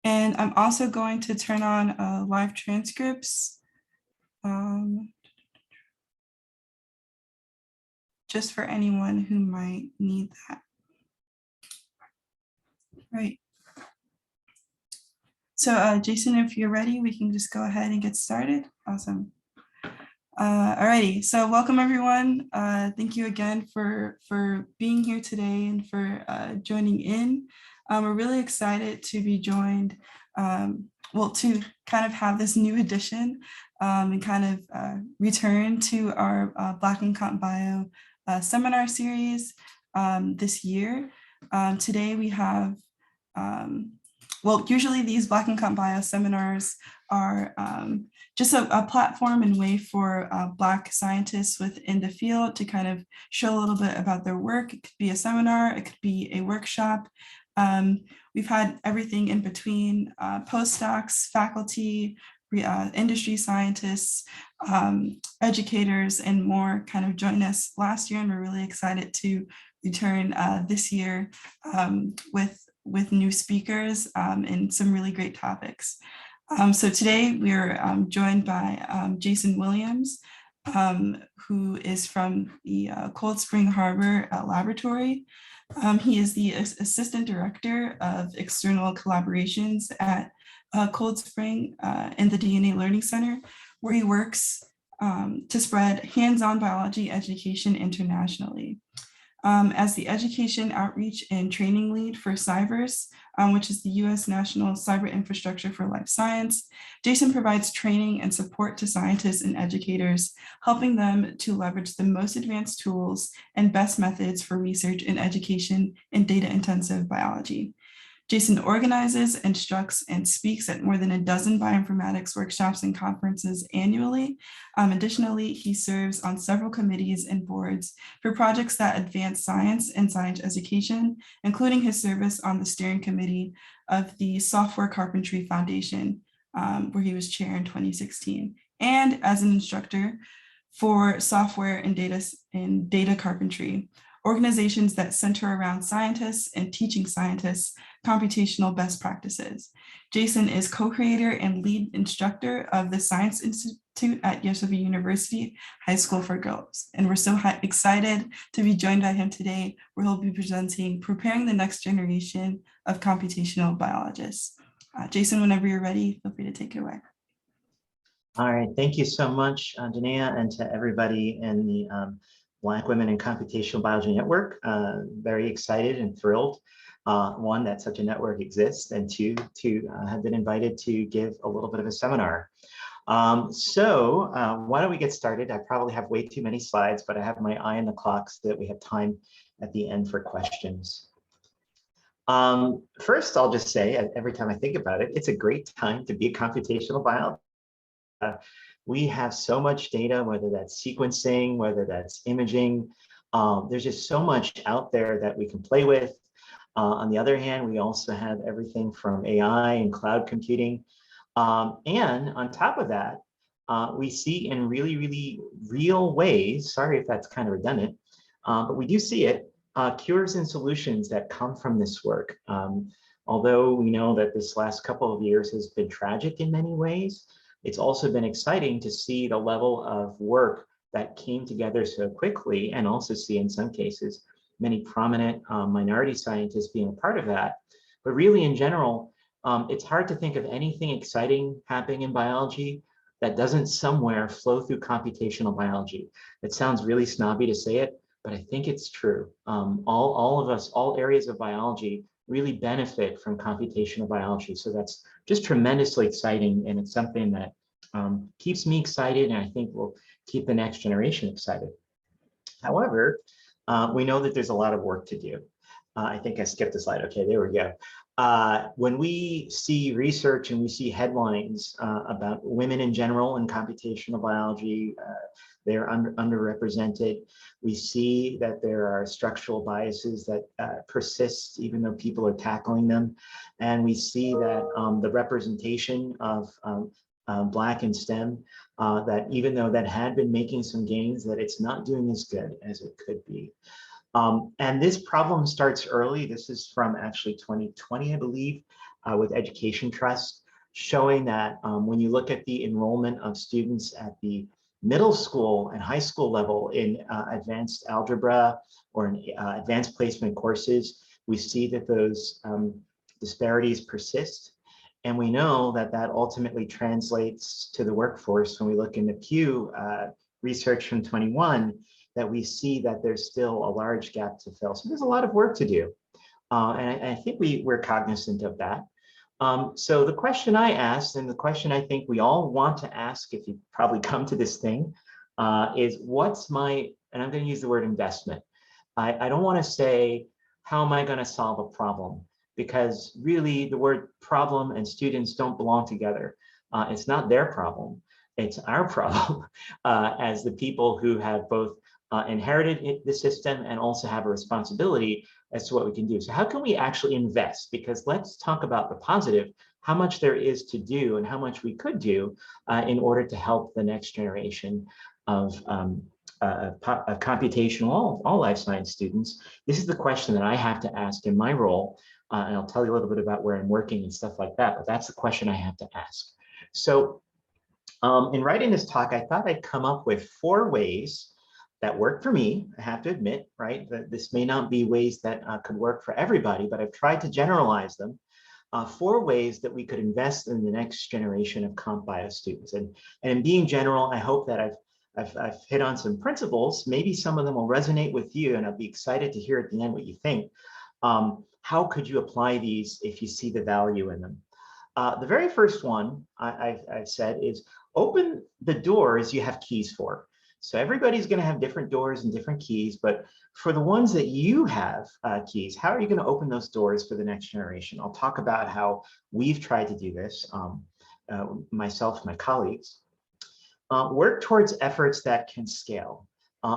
And I'm also going to turn on live transcripts just for anyone who might need that. Right. So Jason, if you're ready, we can just go ahead and get started. Awesome. Alrighty, so welcome everyone. Thank you again for being here today and for joining in. We're really excited to be joined, to kind of have this new edition and kind of return to our Black and Comp Bio seminar series this year. Today we have, usually these Black and Comp Bio seminars are just a platform and way for Black scientists within the field to kind of show a little bit about their work. It could be a seminar, it could be a workshop. We've had everything in between, postdocs, faculty, industry scientists, educators, and more kind of join us last year, and we're really excited to return this year with new speakers and some really great topics. So today we're joined by Jason Williams, who is from the Cold Spring Harbor Laboratory. He is the Assistant Director of External Collaborations at Cold Spring in the DNA Learning Center, where he works to spread hands-on biology education internationally. As the Education Outreach and Training Lead for CyVerse, which is the U.S. National Cyberinfrastructure for Life Science, Jason provides training and support to scientists and educators, helping them to leverage the most advanced tools and best methods for research and education in data-intensive biology. Jason organizes, instructs, and speaks at more than a dozen bioinformatics workshops and conferences annually. Additionally, he serves on several committees and boards for projects that advance science and science education, including his service on the steering committee of the Software Carpentry Foundation, where he was chair in 2016, and as an instructor for Software and Data Carpentry, organizations that center around scientists and teaching scientists computational best practices. Jason is co-creator and lead instructor of the Science Institute at Yeshiva University High School for Girls. And we're so excited to be joined by him today, where he'll be presenting Preparing the Next Generation of Computational Biologists. Jason, whenever you're ready, feel free to take it away. All right, thank you so much, Danae, and to everybody in the Black Women in Computational Biology Network. Very excited and thrilled, one, that such a network exists, and two, to have been invited to give a little bit of a seminar. So why don't we get started? I probably have way too many slides, but I have my eye on the clock so that we have time at the end for questions. First, I'll just say, every time I think about it, it's a great time to be a computational biologist. We have so much data, whether that's sequencing, whether that's imaging. There's just so much out there that we can play with. On the other hand, we also have everything from AI and cloud computing. And on top of that, we see in really, really real ways, sorry if that's kind of redundant, but we do see it, cures and solutions that come from this work. Although we know that this last couple of years has been tragic in many ways, it's also been exciting to see the level of work that came together so quickly, and also see in some cases many prominent minority scientists being a part of that. But really in general, it's hard to think of anything exciting happening in biology that doesn't somewhere flow through computational biology. It sounds really snobby to say it, but I think it's true. All of us, all areas of biology really benefit from computational biology. So that's just tremendously exciting, and it's something that keeps me excited, and I think will keep the next generation excited. However, we know that there's a lot of work to do. I think I skipped a slide. Okay, there we go. When we see research and we see headlines about women in general in computational biology, they're underrepresented. We see that there are structural biases that persist even though people are tackling them. And we see that the representation of Black in STEM, that even though that had been making some gains, that it's not doing as good as it could be. And this problem starts early. This is from actually 2020, I believe, with Education Trust, showing that when you look at the enrollment of students at the middle school and high school level in advanced algebra or in advanced placement courses, we see that those disparities persist. And we know that that ultimately translates to the workforce. When we look in the Pew research from 21, that we see that there's still a large gap to fill. So there's a lot of work to do. And I think we're cognizant of that. So the question I asked, and the question I think we all want to ask if you probably come to this thing, is what's my, and I'm going to use the word investment. I don't want to say, how am I going to solve a problem? Because really the word problem and students don't belong together. It's not their problem. It's our problem as the people who have both inherited the system and also have a responsibility as to what we can do. So how can we actually invest? Because let's talk about the positive, how much there is to do and how much we could do in order to help the next generation of computational, all life science students. This is the question that I have to ask in my role. And I'll tell you a little bit about where I'm working and stuff like that, but that's the question I have to ask. So in writing this talk, I thought I'd come up with 4 ways that work for me. I have to admit, right, that this may not be ways that could work for everybody, but I've tried to generalize them. 4 ways that we could invest in the next generation of comp bio students. And in being general, I hope that I've hit on some principles. Maybe some of them will resonate with you, and I'll be excited to hear at the end what you think. How could you apply these if you see the value in them? The very first one I've said is open the doors you have keys for. So everybody's going to have different doors and different keys, but for the ones that you have keys, how are you going to open those doors for the next generation? I'll talk about how we've tried to do this, myself and my colleagues. Work towards efforts that can scale.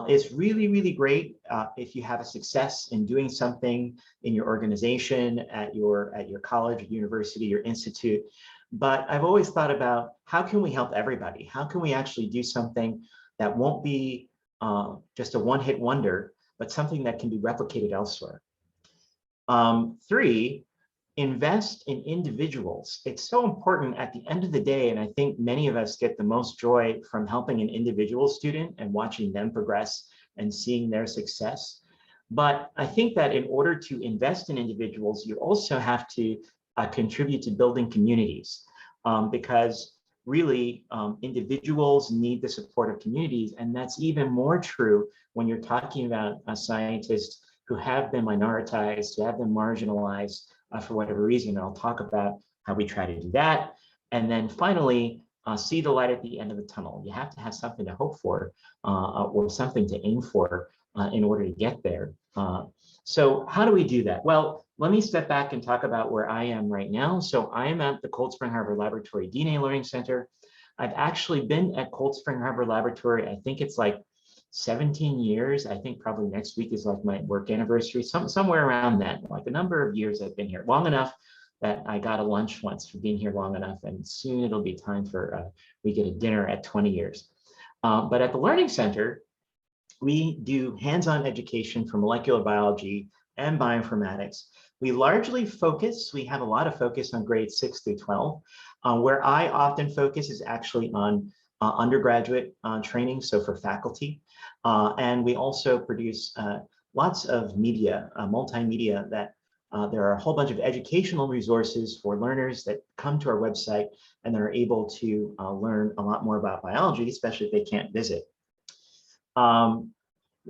It's really, really great if you have a success in doing something in your organization, at your college, university, your institute. But I've always thought about how can we help everybody? How can we actually do something that won't be just a one-hit wonder, but something that can be replicated elsewhere? 3, invest in individuals. It's so important at the end of the day, and I think many of us get the most joy from helping an individual student and watching them progress and seeing their success. But I think that in order to invest in individuals, you also have to contribute to building communities, because really individuals need the support of communities. And that's even more true when you're talking about scientists who have been minoritized, who have been marginalized for whatever reason. I'll talk about how we try to do that. And then finally, see the light at the end of the tunnel. You have to have something to hope for or something to aim for in order to get there. So how do we do that? Well, let me step back and talk about where I am right now. So I am at the Cold Spring Harbor Laboratory DNA Learning Center. I've actually been at Cold Spring Harbor Laboratory, I think it's like 17 years. I think probably next week is like my work anniversary, somewhere around that, like a number of years I've been here, long enough that I got a lunch once for being here long enough, and soon it'll be time for, we get a dinner at 20 years. But at the Learning Center, we do hands-on education for molecular biology and bioinformatics. We largely focus, we have a lot of focus on grades 6 through 12. Where I often focus is actually on undergraduate training, so for faculty. And we also produce lots of media, multimedia, that there are a whole bunch of educational resources for learners that come to our website and they're able to learn a lot more about biology, especially if they can't visit.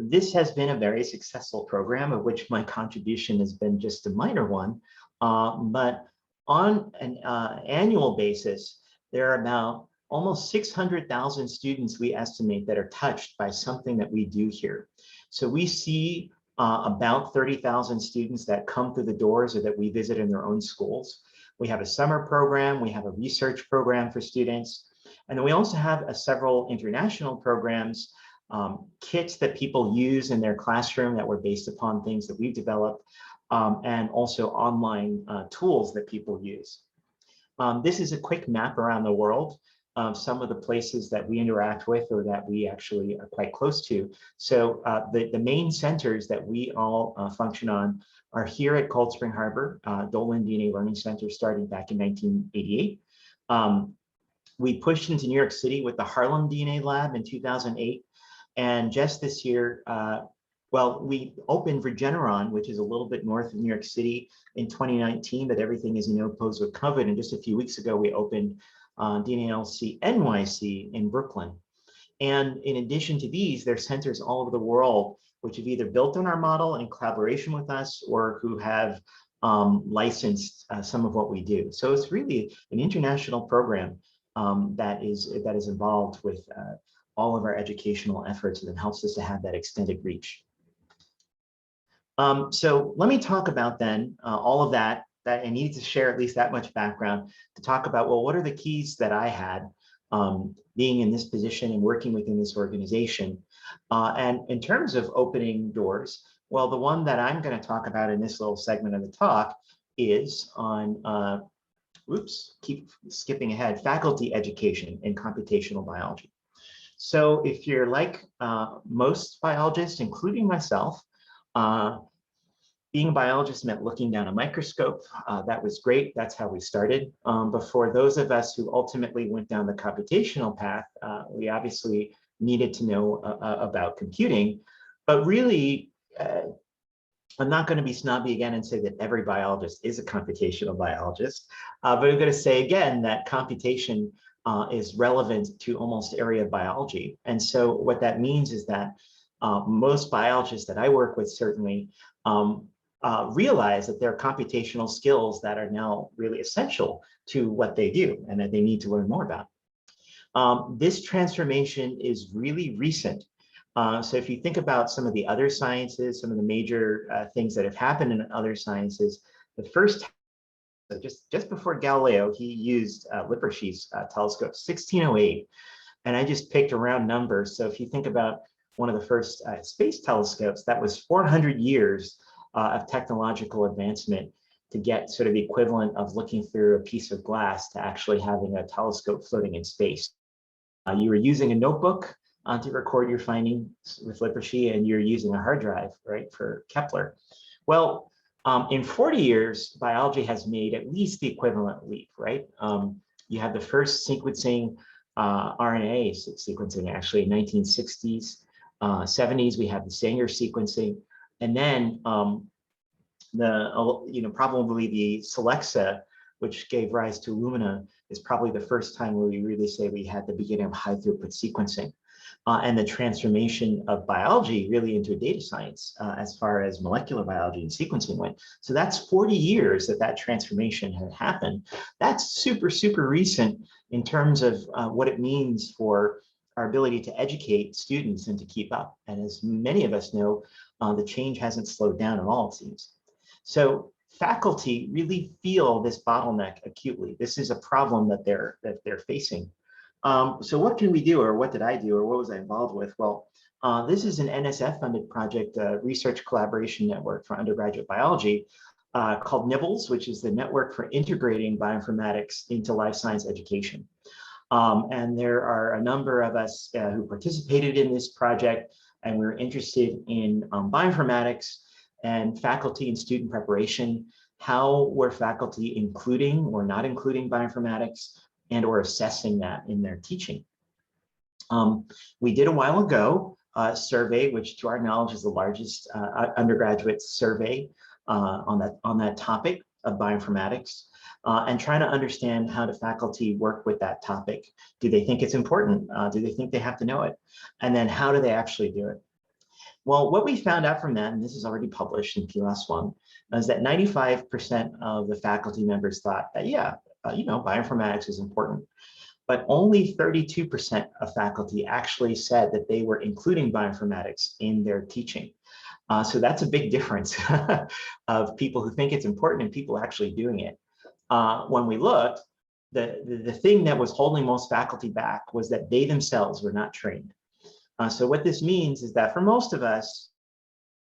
This has been a very successful program, of which my contribution has been just a minor one. But on an annual basis, there are about almost 600,000 students we estimate that are touched by something that we do here. So we see about 30,000 students that come through the doors or that we visit in their own schools. We have a summer program, we have a research program for students, and then we also have several international programs, kits that people use in their classroom that were based upon things that we've developed, and also online tools that people use. This is a quick map around the world some of the places that we interact with or that we actually are quite close to. So the main centers that we all function on are here at Cold Spring Harbor, Dolan DNA Learning Center, starting back in 1988. We pushed into New York City with the Harlem DNA Lab in 2008. And just this year, well, we opened Regeneron, which is a little bit north of New York City, in 2019, but everything, as you know, posed with COVID. And just a few weeks ago, we opened DNALC NYC in Brooklyn. And in addition to these, there are centers all over the world which have either built on our model in collaboration with us or who have licensed some of what we do. So it's really an international program that is involved with all of our educational efforts, and it helps us to have that extended reach. So let me talk about then all of that I needed to share at least that much background to talk about, well, what are the keys that I had being in this position and working within this organization? And in terms of opening doors, well, the one that I'm going to talk about in this little segment of the talk is on, keep skipping ahead, faculty education in computational biology. So if you're like most biologists, including myself, being a biologist meant looking down a microscope. That was great. That's how we started. But for those of us who ultimately went down the computational path, we obviously needed to know about computing. But really, I'm not going to be snobby again and say that every biologist is a computational biologist. But I'm going to say again that computation is relevant to almost every area of biology. And so what that means is that most biologists that I work with certainly realize that there are computational skills that are now really essential to what they do and that they need to learn more about. This transformation is really recent. So if you think about some of the other sciences, some of the major things that have happened in other sciences, the first, just before Galileo, he used Lippershey's telescope, 1608. And I just picked a round number. So if you think about one of the first space telescopes, that was 400 years of technological advancement to get sort of the equivalent of looking through a piece of glass to actually having a telescope floating in space. You were using a notebook to record your findings with Lippershey, and you're using a hard drive, right, for Kepler. Well, in 40 years, biology has made at least the equivalent leap, right? You have the first sequencing, RNA sequencing, actually, in 1960s, 70s, we have the Sanger sequencing. And then probably the Solexa, which gave rise to Illumina, is probably the first time where we really say we had the beginning of high throughput sequencing and the transformation of biology really into a data science as far as molecular biology and sequencing went. So that's 40 years that transformation had happened. That's super, super recent in terms of what it means for our ability to educate students and to keep up. And as many of us know, the change hasn't slowed down at all, it seems. So faculty really feel this bottleneck acutely. This is a problem that they're facing. So what can we do, or what did I do, or what was I involved with? Well, this is an NSF-funded project, a research collaboration network for undergraduate biology called NIBBLES, which is the Network for Integrating Bioinformatics into Life Science Education. And there are a number of us who participated in this project, and we're interested in bioinformatics and faculty and student preparation. How were faculty including or not including bioinformatics and or assessing that in their teaching? We did a while ago a survey, which to our knowledge is the largest undergraduate survey on that topic of bioinformatics. And trying to understand how do faculty work with that topic. Do they think it's important? Do they think they have to know it? And then how do they actually do it? Well, what we found out from that, and this is already published in PLOS One, is that 95% of the faculty members thought that, yeah, bioinformatics is important. But only 32% of faculty actually said that they were including bioinformatics in their teaching. So that's a big difference of people who think it's important and people actually doing it. When we looked, the thing that was holding most faculty back was that they themselves were not trained. So what this means is that for most of us,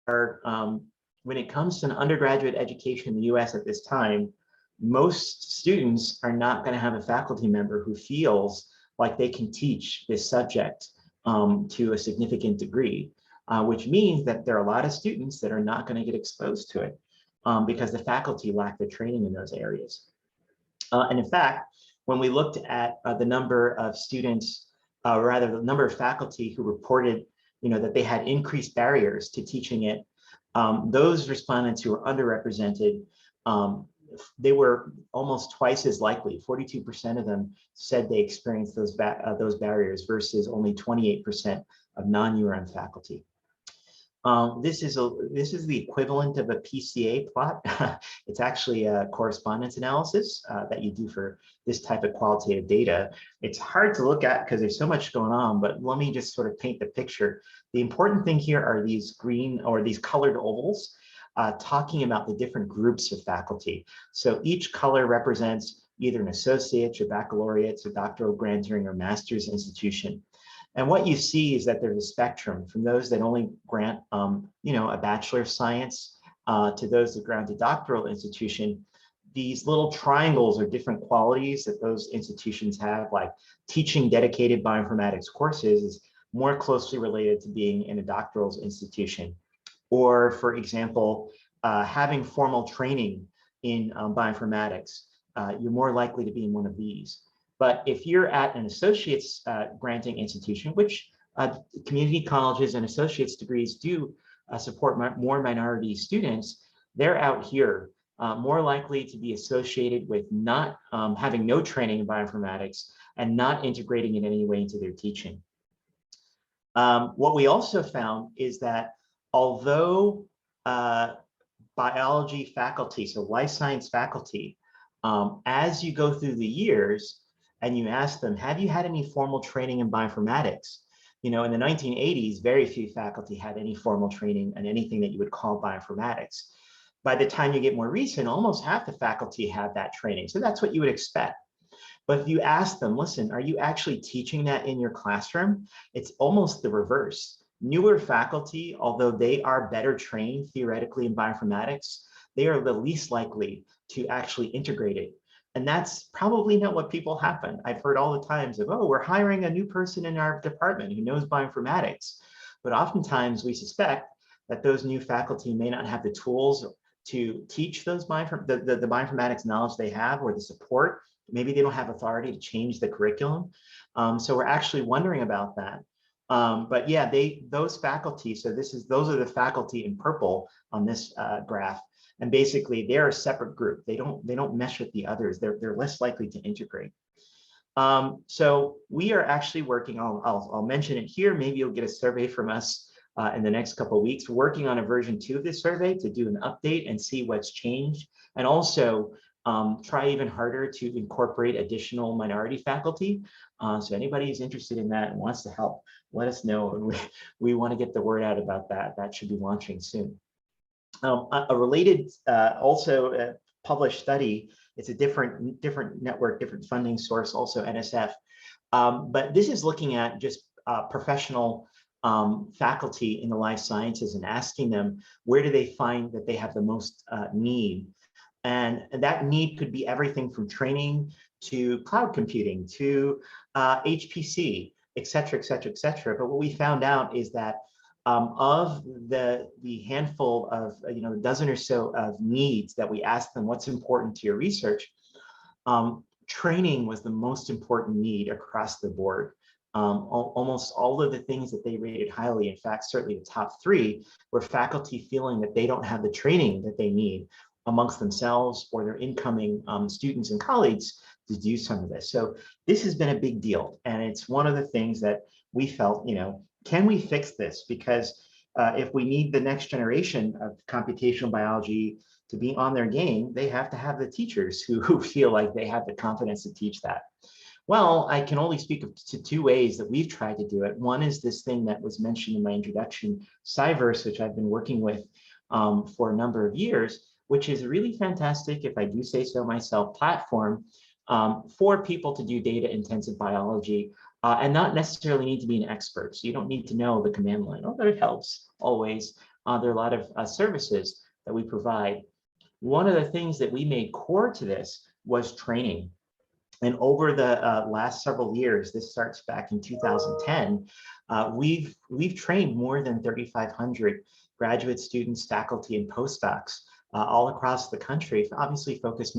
when it comes to an undergraduate education in the US at this time, most students are not going to have a faculty member who feels like they can teach this subject to a significant degree, which means that there are a lot of students that are not going to get exposed to it because the faculty lack the training in those areas. And in fact, when we looked at the number of students, rather the number of faculty who reported, that they had increased barriers to teaching it, those respondents who were underrepresented, they were almost twice as likely. 42% of them said they experienced those barriers versus only 28% of non-URM faculty. This is the equivalent of a PCA plot. It's actually a correspondence analysis that you do for this type of qualitative data. It's hard to look at because there's so much going on, but let me just sort of paint the picture. The important thing here are these green or these colored ovals talking about the different groups of faculty. So each color represents either an associate's or baccalaureate's or doctoral granting or master's institution. And what you see is that there's a spectrum from those that only grant, a Bachelor of Science to those that grant a doctoral institution. These little triangles are different qualities that those institutions have, like teaching dedicated bioinformatics courses is more closely related to being in a doctoral institution. Or, for example, having formal training in bioinformatics, you're more likely to be in one of these. But if you're at an associate's granting institution, which community colleges and associate's degrees do support more minority students, they're out here more likely to be associated with not having no training in bioinformatics and not integrating in any way into their teaching. What we also found is that although biology faculty, so life science faculty, as you go through the years, and you ask them, have you had any formal training in bioinformatics? In the 1980s, very few faculty had any formal training in anything that you would call bioinformatics. By the time you get more recent, almost half the faculty have that training. So that's what you would expect. But if you ask them, listen, are you actually teaching that in your classroom? It's almost the reverse. Newer faculty, although they are better trained theoretically in bioinformatics, they are the least likely to actually integrate it. And that's probably not what people happen. I've heard all the times of, oh, we're hiring a new person in our department who knows bioinformatics. But oftentimes we suspect that those new faculty may not have the tools to teach those the bioinformatics knowledge they have or the support. Maybe they don't have authority to change the curriculum. So we're actually wondering about that. But yeah, those faculty, so those are the faculty in purple on this graph. And basically, they're a separate group. They don't mesh with the others. They're less likely to integrate. So we are actually working on. I'll mention it here. Maybe you'll get a survey from us in the next couple of weeks. We're working on a version 2 of this survey to do an update and see what's changed, and also try even harder to incorporate additional minority faculty. So anybody who's interested in that and wants to help, let us know. And we want to get the word out about that. That should be launching soon. A related, also published study, it's a different network, different funding source, also NSF. But this is looking at just professional faculty in the life sciences and asking them, where do they find that they have the most need? And that need could be everything from training to cloud computing to HPC, et cetera, et cetera, et cetera. But what we found out is that of the handful of, a dozen or so of needs that we asked them, what's important to your research, training was the most important need across the board. Almost all of the things that they rated highly, in fact, certainly the top 3, were faculty feeling that they don't have the training that they need amongst themselves or their incoming students and colleagues to do some of this. So this has been a big deal. And it's one of the things that we felt, can we fix this? Because if we need the next generation of computational biology to be on their game, they have to have the teachers who feel like they have the confidence to teach that. Well, I can only speak to 2 ways that we've tried to do it. One is this thing that was mentioned in my introduction, CyVerse, which I've been working with for a number of years, which is a really fantastic, if I do say so myself, platform for people to do data-intensive biology and not necessarily need to be an expert. So you don't need to know the command line, although it helps always. There are a lot of services that we provide. One of the things that we made core to this was training. And over the last several years, this starts back in 2010, we've trained more than 3,500 graduate students, faculty, and postdocs all across the country, obviously focused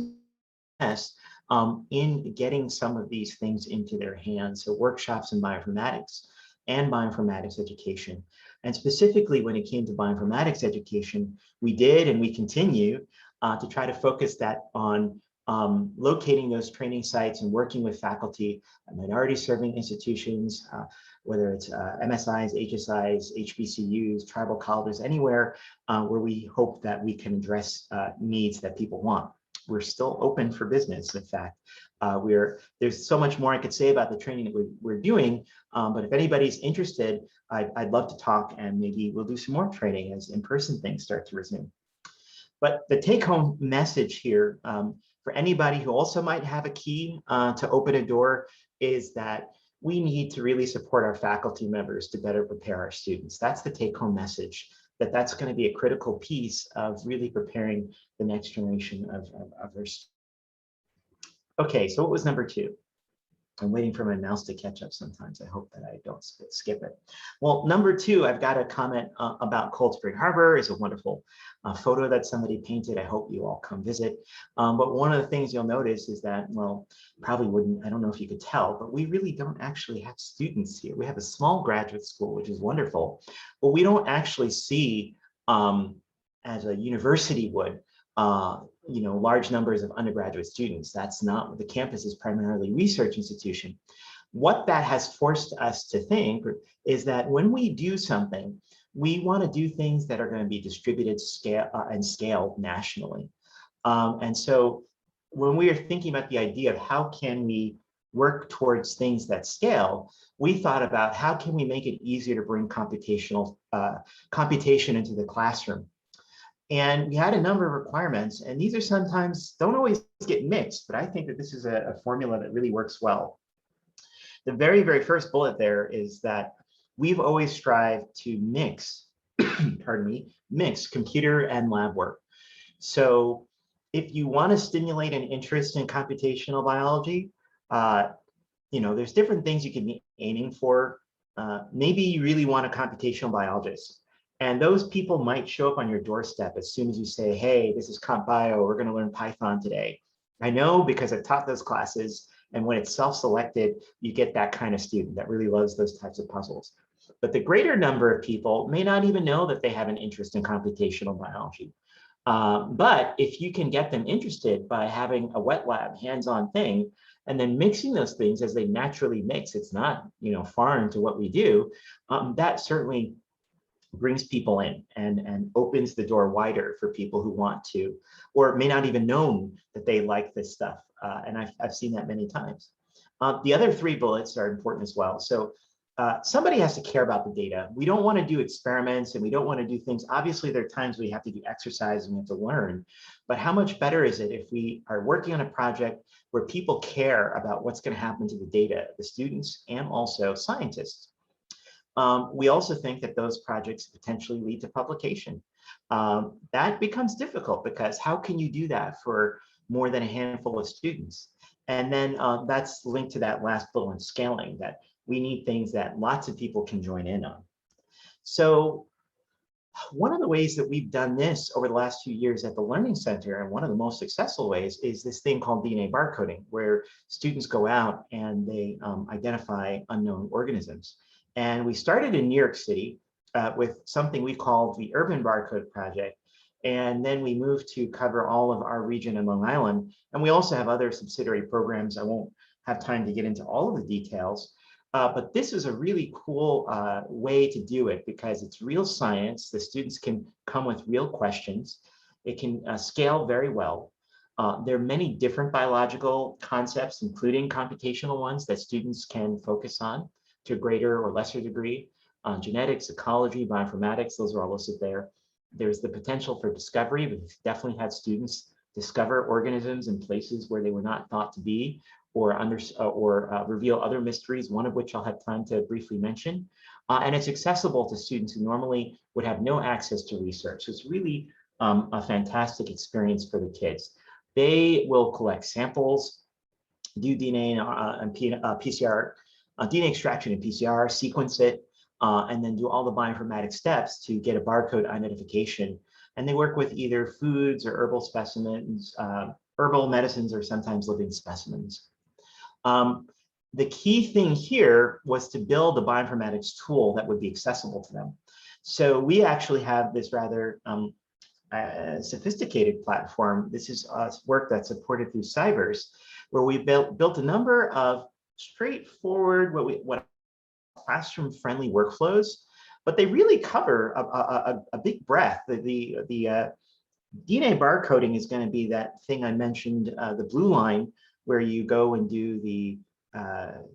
in getting some of these things into their hands. So workshops in bioinformatics and bioinformatics education. And specifically when it came to bioinformatics education, we did and we continue to try to focus that on locating those training sites and working with faculty at minority serving institutions, whether it's MSIs, HSIs, HBCUs, tribal colleges, anywhere where we hope that we can address needs that people want. We're still open for business. In fact, there's so much more I could say about the training that we're doing, but if anybody's interested, I'd love to talk, and maybe we'll do some more training as in-person things start to resume. But the take-home message here for anybody who also might have a key to open a door is that we need to really support our faculty members to better prepare our students. That's the take-home message, that's going to be a critical piece of really preparing the next generation of our students. Okay, so what was number 2? I'm waiting for my mouse to catch up sometimes. I hope that I don't skip it. Well, number 2, I've got a comment about Cold Spring Harbor. It's a wonderful photo that somebody painted. I hope you all come visit. But one of the things you'll notice is that, well, probably wouldn't, I don't know if you could tell, but we really don't actually have students here. We have a small graduate school, which is wonderful, but we don't actually see, as a university would, large numbers of undergraduate students. That's not, the campus is primarily research institution. What that has forced us to think is that when we do something, we want to do things that are going to be distributed and scaled nationally. And so when we are thinking about the idea of how can we work towards things that scale, we thought about how can we make it easier to bring computation into the classroom. And we had a number of requirements, and these are sometimes don't always get mixed, but I think that this is a formula that really works well. The very, very first bullet there is that we've always strived to mix, pardon me, mix computer and lab work. So if you want to stimulate an interest in computational biology, there's different things you can be aiming for. Maybe you really want a computational biologist. And those people might show up on your doorstep as soon as you say, hey, this is Comp Bio, we're going to learn Python today. I know because I've taught those classes, and when it's self-selected, you get that kind of student that really loves those types of puzzles. But the greater number of people may not even know that they have an interest in computational biology. But if you can get them interested by having a wet lab, hands-on thing, and then mixing those things as they naturally mix, it's not foreign to what we do, that certainly brings people in and opens the door wider for people who want to, or may not even know that they like this stuff. And I've seen that many times. The other 3 bullets are important as well. So somebody has to care about the data. We don't want to do experiments, and we don't want to do things. Obviously, there are times we have to do exercise and we have to learn, but how much better is it if we are working on a project where people care about what's going to happen to the data, the students and also scientists? We also think that those projects potentially lead to publication. That becomes difficult because how can you do that for more than a handful of students? And then that's linked to that last bullet on scaling, that we need things that lots of people can join in on. So one of the ways that we've done this over the last few years at the Learning Center, and one of the most successful ways, is this thing called DNA barcoding, where students go out and they identify unknown organisms. And we started in New York City with something we called the Urban Barcode Project. And then we moved to cover all of our region in Long Island. And we also have other subsidiary programs. I won't have time to get into all of the details. But this is a really cool way to do it because it's real science. The students can come with real questions. It can scale very well. There are many different biological concepts, including computational ones, that students can focus on to a greater or lesser degree. Genetics, ecology, bioinformatics, those are all listed there. There's the potential for discovery. We've definitely had students discover organisms in places where they were not thought to be, or reveal other mysteries, one of which I'll have time to briefly mention. And it's accessible to students who normally would have no access to research. So it's really a fantastic experience for the kids. They will collect samples. do DNA and PCR, DNA extraction and PCR, sequence it, and then do all the bioinformatics steps to get a barcode identification. And they work with either foods or herbal specimens, herbal medicines, or sometimes living specimens. The key thing here was to build a bioinformatics tool that would be accessible to them. So we actually have this rather sophisticated platform. This is work that's supported through CyVerse, where we built a number of straightforward, what classroom-friendly workflows, but they really cover a big breadth. The DNA barcoding is going to be that thing I mentioned, the blue line, where you go and do the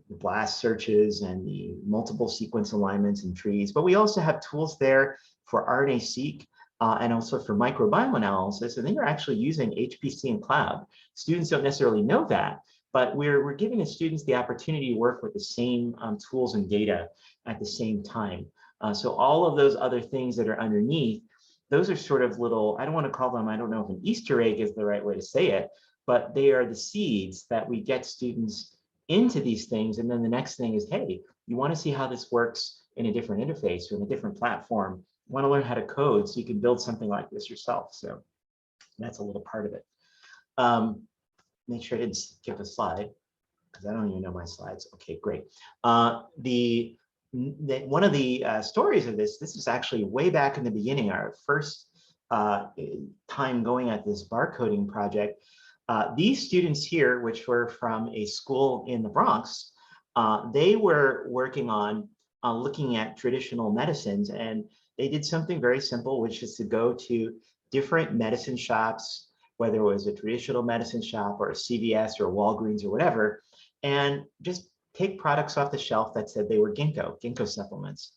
blast searches and the multiple sequence alignments and trees. But we also have tools there for RNA-seq and also for microbiome analysis. And then you're actually using HPC and cloud. Students don't necessarily know that, but we're giving the students the opportunity to work with the same tools and data at the same time. So all of those other things that are underneath, those are sort of little, I don't want to call them, I don't know if an Easter egg is the right way to say it, but they are the seeds that we get students into these things. And then the next thing is, hey, you want to see how this works in a different interface or in a different platform. You want to learn how to code so you can build something like this yourself. So that's a little part of it. Make sure I didn't skip a slide because I don't even know my slides. Okay, great. One of the stories of this is actually way back in the beginning, our first time going at this barcoding project. These students here, which were from a school in the Bronx, they were working on looking at traditional medicines, and they did something very simple, which is to go to different medicine shops, whether it was a traditional medicine shop or a CVS or a Walgreens or whatever, and just take products off the shelf that said they were ginkgo supplements.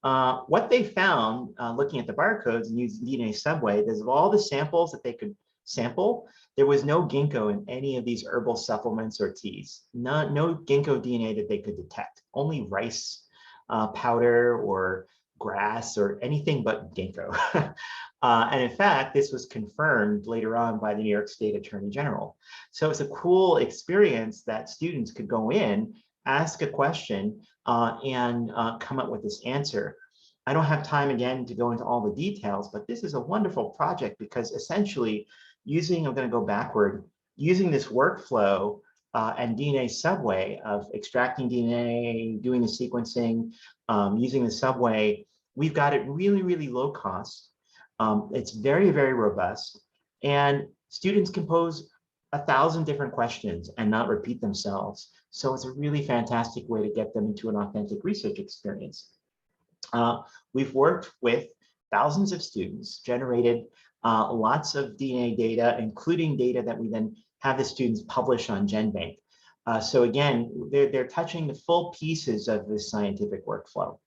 What they found, looking at the barcodes and using DNA Subway, is of all the samples that they could sample, there was no ginkgo in any of these herbal supplements or teas. No ginkgo DNA that they could detect, only rice powder or grass or anything but ginkgo. And in fact, this was confirmed later on by the New York State Attorney General. So it's a cool experience that students could go in, ask a question, and come up with this answer. I don't have time again to go into all the details, but this is a wonderful project because essentially I'm going to go backward, using this workflow and DNA Subway of extracting DNA, doing the sequencing, using the Subway, we've got it really, really low cost. It's very, very robust, and students can pose 1,000 different questions and not repeat themselves. So it's a really fantastic way to get them into an authentic research experience. We've worked with thousands of students, generated lots of DNA data, including data that we then have the students publish on GenBank. So again, they're touching the full pieces of this scientific workflow.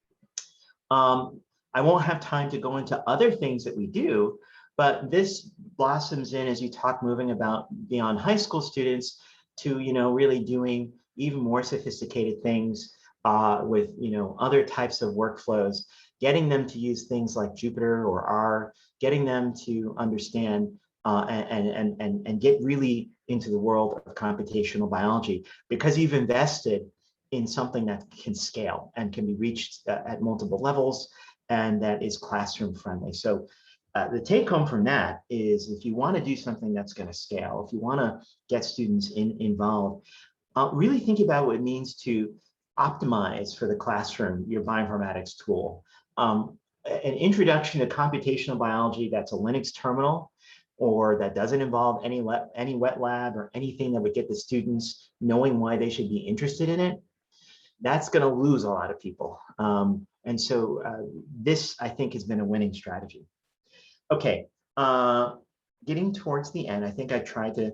I won't have time to go into other things that we do, but this blossoms in as you talk moving about beyond high school students to, really doing even more sophisticated things with, other types of workflows, getting them to use things like Jupyter or R, getting them to understand and get really into the world of computational biology, because you've invested in something that can scale and can be reached at multiple levels and that is classroom friendly. So the take home from that is, if you want to do something that's going to scale, if you want to get students involved, really think about what it means to optimize for the classroom your bioinformatics tool. An introduction to computational biology that's a Linux terminal, or that doesn't involve any wet lab or anything that would get the students knowing why they should be interested in it, that's going to lose a lot of people. And so this, I think, has been a winning strategy. Okay, getting towards the end, I think I tried to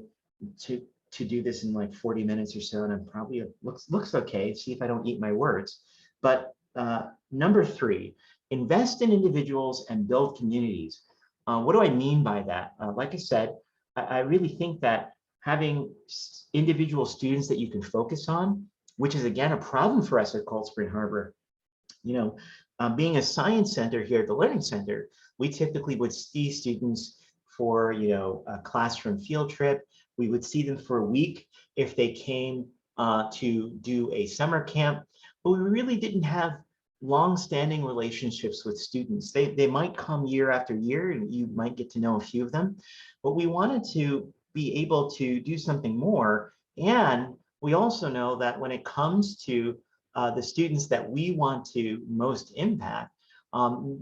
do this in like 40 minutes or so, and I'm probably looks okay. See if I don't eat my words. But number 3, invest in individuals and build communities. What do I mean by that? Like I said, I really think that having individual students that you can focus on, which is again a problem for us at Cold Spring Harbor. Being a science center here at the Learning Center, we typically would see students for a classroom field trip. We would see them for a week if they came to do a summer camp, but we really didn't have long-standing relationships with students. They might come year after year and you might get to know a few of them, but we wanted to be able to do something more. And we also know that when it comes to the students that we want to most impact,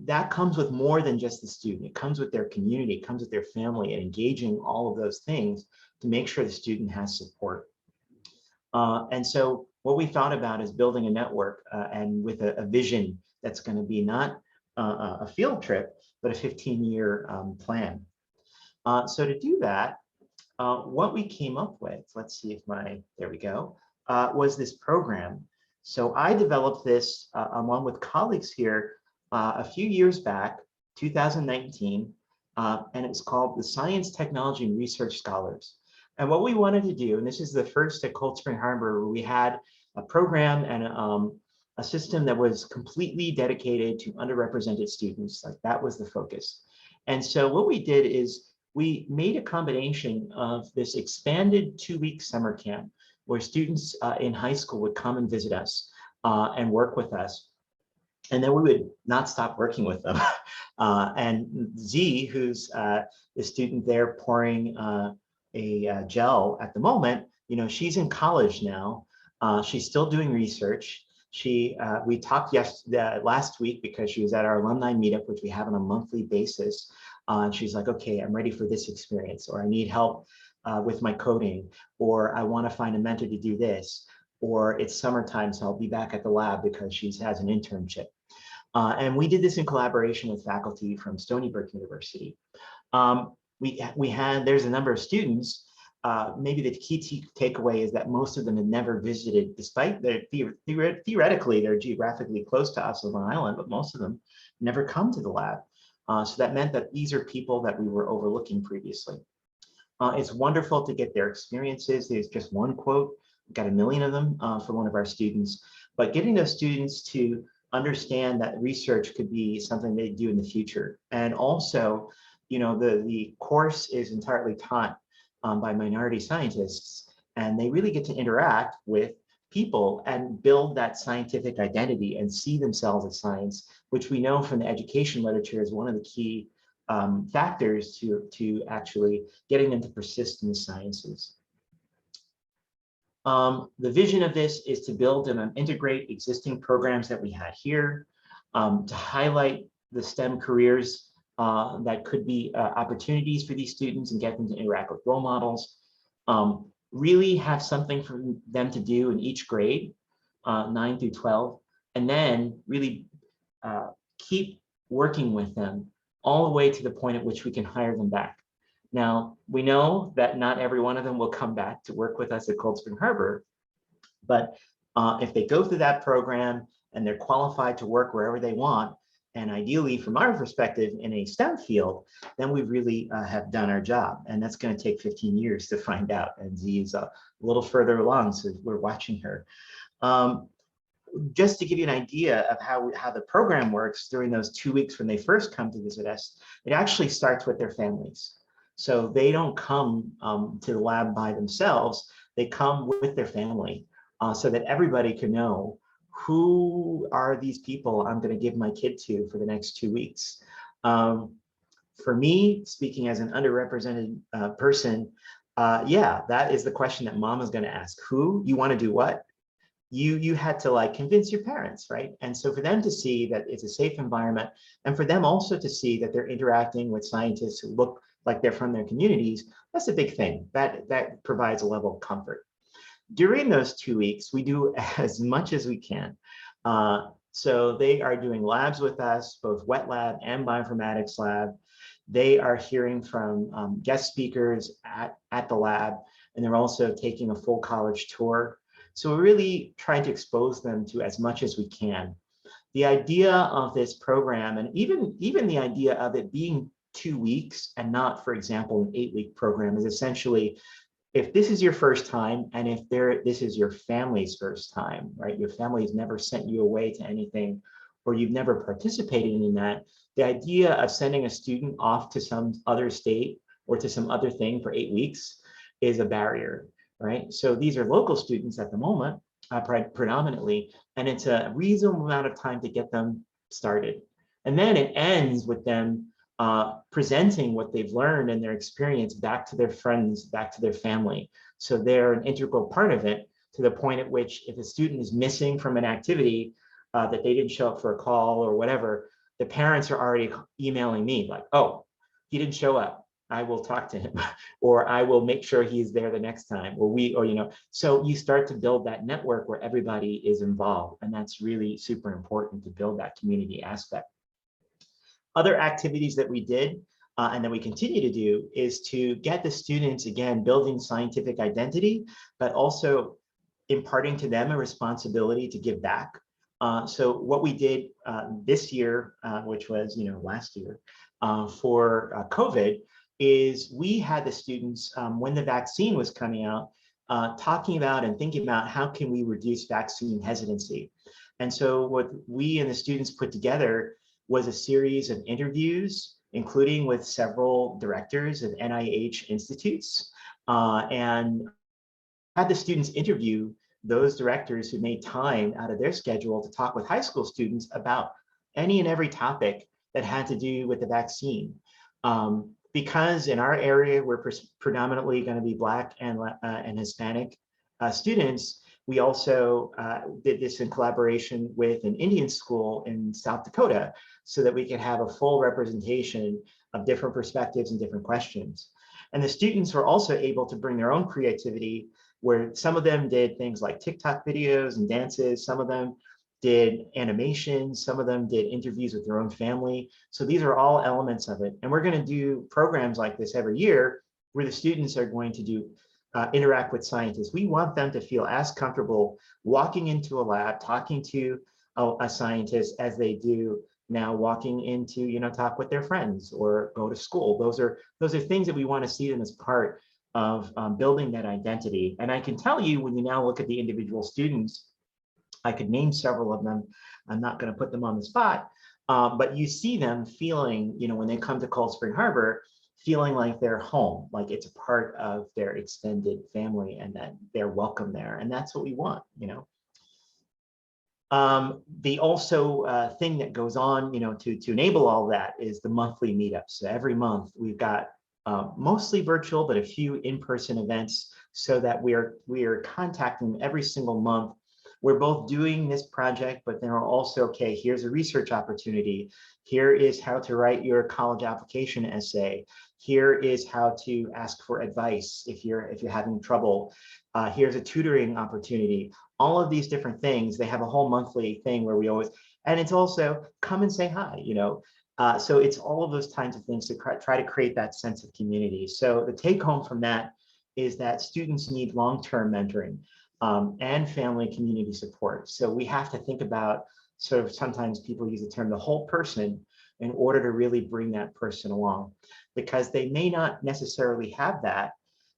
that comes with more than just the student. It comes with their community, it comes with their family, and engaging all of those things to make sure the student has support. And so what we thought about is building a network and with a vision that's going to be not a field trip, but a 15-year plan. So to do that, what we came up with, let's see if there we go, was this program. So I developed this along with colleagues here a few years back, 2019, and it's called the Science, Technology, and Research Scholars. And what we wanted to do, and this is the first at Cold Spring Harbor, where we had a program and a system that was completely dedicated to underrepresented students. Like that was the focus. And so what we did is we made a combination of this expanded 2-week summer camp where students in high school would come and visit us and work with us. And then we would not stop working with them. And Z, who's the student there pouring a gel at the moment, she's in college now. She's still doing research. We talked last week because she was at our alumni meetup, which we have on a monthly basis. And she's like, okay, I'm ready for this experience, or I need help with my coding, or I want to find a mentor to do this, or it's summertime, so I'll be back at the lab because she has an internship. And we did this in collaboration with faculty from Stony Brook University. There's a number of students. Maybe the key takeaway is that most of them had never visited, despite their theoretically they're geographically close to us on Long Island, but most of them never come to the lab. So that meant that these are people that we were overlooking previously. It's wonderful to get their experiences. There's just one quote, we got 1 million of them for one of our students, but getting those students to understand that research could be something they do in the future. And also, the course is entirely taught by minority scientists, and they really get to interact with people and build that scientific identity and see themselves as science, which we know from the education literature is one of the key factors to actually getting them to persist in the sciences. The vision of this is to build and integrate existing programs that we had here, to highlight the STEM careers that could be opportunities for these students and get them to interact with role models, really have something for them to do in each grade, 9 through 12, and then really keep working with them all the way to the point at which we can hire them back. Now, we know that not every one of them will come back to work with us at Cold Spring Harbor, but if they go through that program and they're qualified to work wherever they want, and ideally from our perspective in a STEM field, then we really have done our job. And that's going to take 15 years to find out. And Z is a little further along, so we're watching her. Just to give you an idea of how the program works during those 2 weeks when they first come to visit us, it actually starts with their families. So they don't come to the lab by themselves, they come with their family so that everybody can know who are these people I'm going to give my kid to for the next 2 weeks. For me, speaking as an underrepresented person, yeah, that is the question that mom is going to ask. Who? You want to do what? You had to convince your parents, right? And so for them to see that it's a safe environment, and for them also to see that they're interacting with scientists who look like they're from their communities, that's a big thing. That provides a level of comfort. During those 2 weeks, we do as much as we can. So they are doing labs with us, both wet lab and bioinformatics lab. They are hearing from guest speakers at the lab, and they're also taking a full college tour. So we're really trying to expose them to as much as we can. The idea of this program, and even the idea of it being 2 weeks and not, for example, an 8-week program, is essentially, if this is your first time, and if this is your family's first time, right? Your family has never sent you away to anything, or you've never participated in that, the idea of sending a student off to some other state or to some other thing for 8 weeks is a barrier, right? So these are local students at the moment, predominantly, and it's a reasonable amount of time to get them started. And then it ends with them presenting what they've learned and their experience back to their friends, back to their family. So they're an integral part of it, to the point at which if a student is missing from an activity that they didn't show up for a call or whatever, the parents are already emailing me like, oh, he didn't show up. I will talk to him, or I will make sure he's there the next time, so you start to build that network where everybody is involved. And that's really super important to build that community aspect. Other activities that we did and that we continue to do is to get the students, again, building scientific identity, but also imparting to them a responsibility to give back. So what we did this year, which was last year for COVID, is we had the students, when the vaccine was coming out, talking about and thinking about how can we reduce vaccine hesitancy. And so what we and the students put together was a series of interviews, including with several directors of NIH institutes, and had the students interview those directors who made time out of their schedule to talk with high school students about any and every topic that had to do with the vaccine. Because in our area, we're predominantly going to be Black and Hispanic students, we also did this in collaboration with an Indian school in South Dakota so that we could have a full representation of different perspectives and different questions. And the students were also able to bring their own creativity, where some of them did things like TikTok videos and dances, some of them did animations, some of them did interviews with their own family. So these are all elements of it. And we're going to do programs like this every year where the students are going to do interact with scientists. We want them to feel as comfortable walking into a lab, talking to a scientist as they do now walking into, talk with their friends or go to school. Those are things that we want to see them as part of building that identity. And I can tell you, when you now look at the individual students, I could name several of them. I'm not going to put them on the spot, but you see them feeling, when they come to Cold Spring Harbor, feeling like they're home, like it's a part of their extended family and that they're welcome there. And that's what we want, The also thing that goes on, to enable all that is the monthly meetups. So every month we've got mostly virtual, but a few in-person events, so that we are contacting every single month. We're both doing this project, but then we're also, okay, here's a research opportunity. Here is how to write your college application essay. Here is how to ask for advice if you're having trouble. Here's a tutoring opportunity. All of these different things, they have a whole monthly thing where we always, and it's also come and say hi, So it's all of those kinds of things to try to create that sense of community. So the take home from that is that students need long-term mentoring and family community support. So we have to think about, sort of, sometimes people use the term the whole person in order to really bring that person along, because they may not necessarily have that.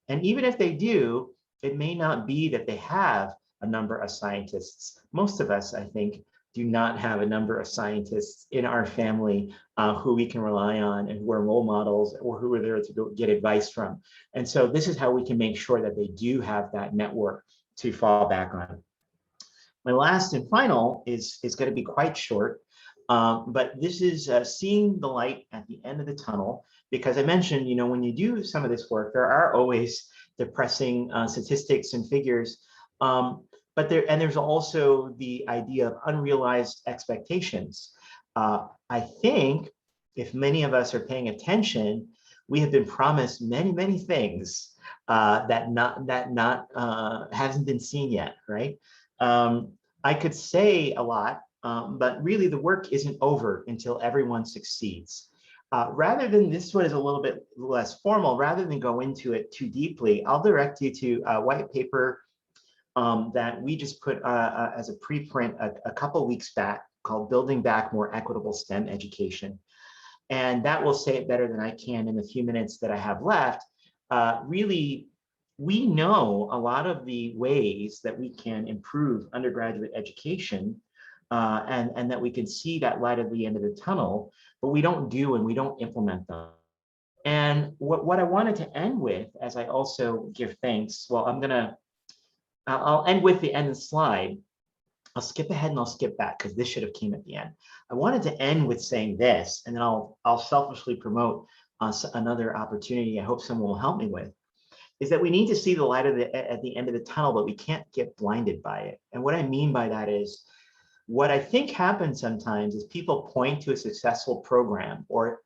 And even if they do, it may not be that they have a number of scientists. Most of us, I think, do not have a number of scientists in our family who we can rely on and who are role models or who are there to go get advice from. And so this is how we can make sure that they do have that network to fall back on. My last and final is going to be quite short, but this is seeing the light at the end of the tunnel, because I mentioned, when you do some of this work, there are always depressing statistics and figures, but there's also the idea of unrealized expectations. I think if many of us are paying attention, we have been promised many, many things that hasn't been seen yet, right? I could say a lot, but really the work isn't over until everyone succeeds. Rather than, this one is a little bit less formal, rather than go into it too deeply, I'll direct you to a white paper that we just put as a preprint a couple weeks back, called Building Back More Equitable STEM Education. And that will say it better than I can in the few minutes that I have left. Really, we know a lot of the ways that we can improve undergraduate education, and that we can see that light at the end of the tunnel, but we don't do and we don't implement them. And what I wanted to end with, as I also give thanks, well, I'll end with the end of the slide. I'll skip ahead and I'll skip back because this should have came at the end. I wanted to end with saying this, and then I'll selfishly promote another opportunity I hope someone will help me with, is that we need to see the light at the end of the tunnel, but we can't get blinded by it. And what I mean by that is, what I think happens sometimes is people point to a successful program or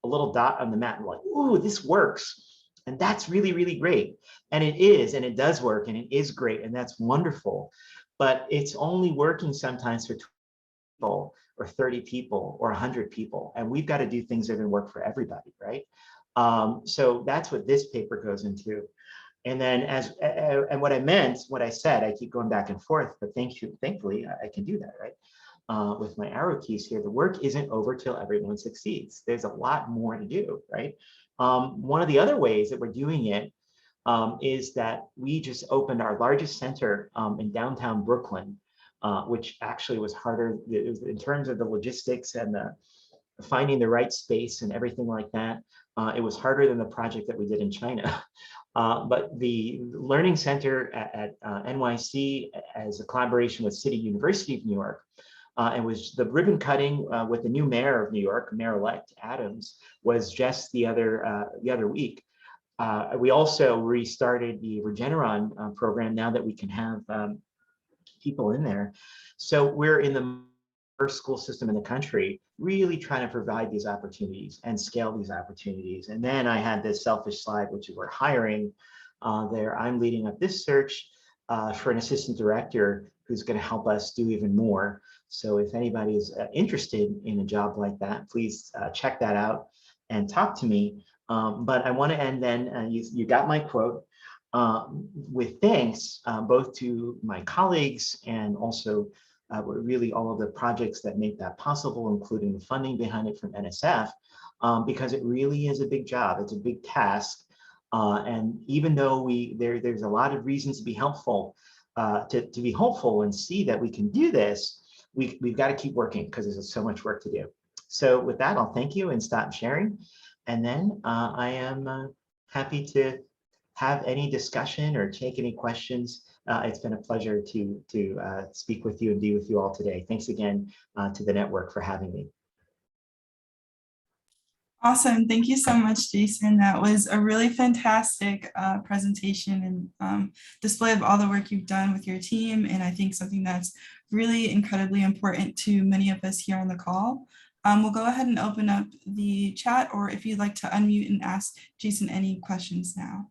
a little dot on the map and like, ooh, this works. And that's really, really great. And it is, and it does work, and it is great, and that's wonderful. But it's only working sometimes for 20 people or 30 people or 100 people. And we've got to do things that are going to work for everybody, right? So that's what this paper goes into. And then and what I meant, what I said, I keep going back and forth, but thankfully, I can do that, right? With my arrow keys here, the work isn't over till everyone succeeds. There's a lot more to do, right? One of the other ways that we're doing it is that we just opened our largest center in downtown Brooklyn, which actually was harder in terms of the logistics and finding the right space and everything like that. It was harder than the project that we did in China. But the Learning Center at NYC, as a collaboration with City University of New York, and was the ribbon cutting with the new mayor of New York, Mayor-elect Adams, was just the other week. We also restarted the Regeneron program now that we can have people in there. So we're in the first school system in the country, really trying to provide these opportunities and scale these opportunities. And then I had this selfish slide, which is we're hiring there. I'm leading up this search for an assistant director who's going to help us do even more. So if anybody is interested in a job like that, please check that out and talk to me. But I want to end then, you got my quote, with thanks both to my colleagues and also really all of the projects that make that possible, including the funding behind it from NSF, because it really is a big job. It's a big task. And even though there's a lot of reasons to be helpful, to be hopeful and see that we can do this, we've got to keep working because there's so much work to do. So with that, I'll thank you and stop sharing. And then I am happy to have any discussion or take any questions. It's been a pleasure to speak with you and be with you all today. Thanks again to the network for having me. Awesome. Thank you so much, Jason. That was a really fantastic presentation and display of all the work you've done with your team. And I think something that's really incredibly important to many of us here on the call. We'll go ahead and open up the chat, or if you'd like to unmute and ask Jason any questions now.